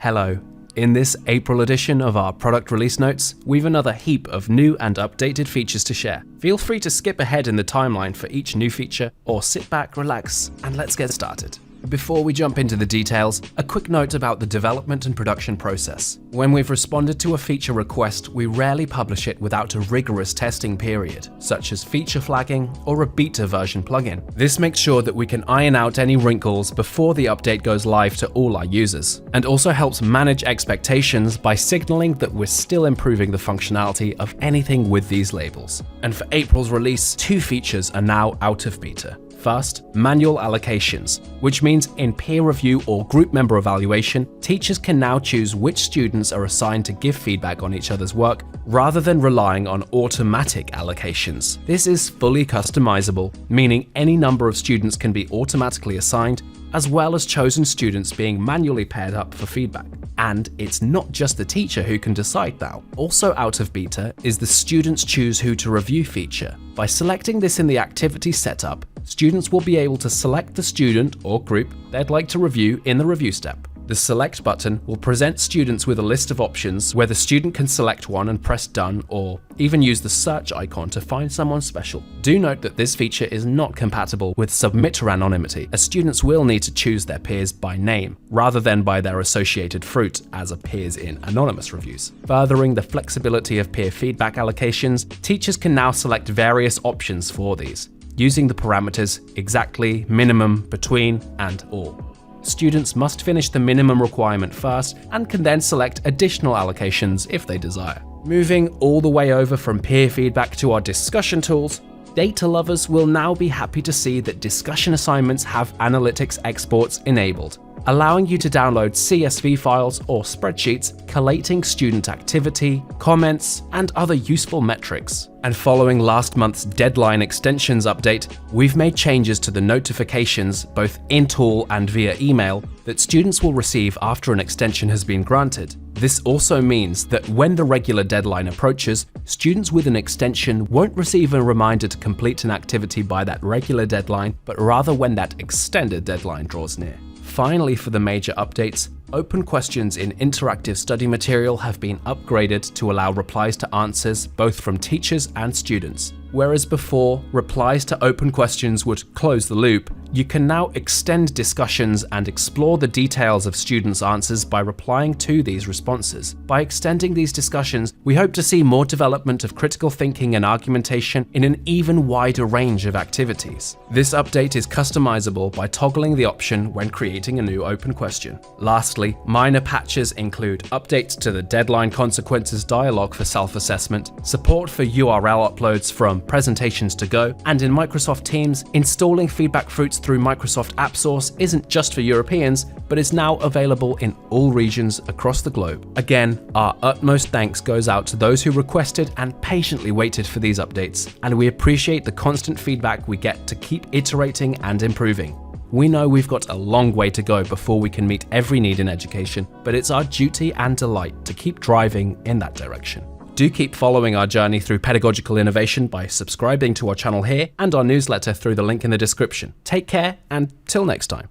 Hello. In this April edition of our product release notes, we've another heap of new and updated features to share. Feel free to skip ahead in the timeline for each new feature, or sit back, relax, and let's get started. Before we jump into the details, a quick note about the development and production process. When we've responded to a feature request, we rarely publish it without a rigorous testing period, such as feature flagging or a beta version plugin. This makes sure that we can iron out any wrinkles before the update goes live to all our users, and also helps manage expectations by signaling that we're still improving the functionality of anything with these labels. And for April's release, 2 features are now out of beta. First, manual allocations, which means in peer review or group member evaluation, teachers can now choose which students are assigned to give feedback on each other's work, rather than relying on automatic allocations. This is fully customizable, meaning any number of students can be automatically assigned, as well as chosen students being manually paired up for feedback. And it's not just the teacher who can decide now. Also out of beta is the Students Choose Who to Review feature. By selecting this in the activity setup, students will be able to select the student or group they'd like to review in the review step. The Select button will present students with a list of options where the student can select one and press Done, or even use the search icon to find someone special. Do note that this feature is not compatible with submitter anonymity, as students will need to choose their peers by name, rather than by their associated fruit as appears in anonymous reviews. Furthering the flexibility of peer feedback allocations, teachers can now select various options for these, using the parameters exactly, minimum, between, and all. Students must finish the minimum requirement first and can then select additional allocations if they desire. Moving all the way over from peer feedback to our discussion tools, data lovers will now be happy to see that discussion assignments have analytics exports enabled, allowing you to download CSV files or spreadsheets collating student activity, comments, and other useful metrics. And following last month's deadline extensions update, we've made changes to the notifications, both in tool and via email, that students will receive after an extension has been granted. This also means that when the regular deadline approaches, students with an extension won't receive a reminder to complete an activity by that regular deadline, but rather when that extended deadline draws near. Finally, for the major updates, open questions in interactive study material have been upgraded to allow replies to answers both from teachers and students. Whereas before, replies to open questions would close the loop, you can now extend discussions and explore the details of students' answers by replying to these responses. By extending these discussions, we hope to see more development of critical thinking and argumentation in an even wider range of activities. This update is customizable by toggling the option when creating a new open question. Lastly, minor patches include updates to the deadline consequences dialog for self-assessment, support for URL uploads from presentations to go, and in Microsoft Teams, installing FeedbackFruits through Microsoft AppSource isn't just for Europeans, but is now available in all regions across the globe. Again, our utmost thanks goes out to those who requested and patiently waited for these updates, and we appreciate the constant feedback we get to keep iterating and improving. We know we've got a long way to go before we can meet every need in education, but it's our duty and delight to keep driving in that direction. Do keep following our journey through pedagogical innovation by subscribing to our channel here and our newsletter through the link in the description. Take care, and till next time.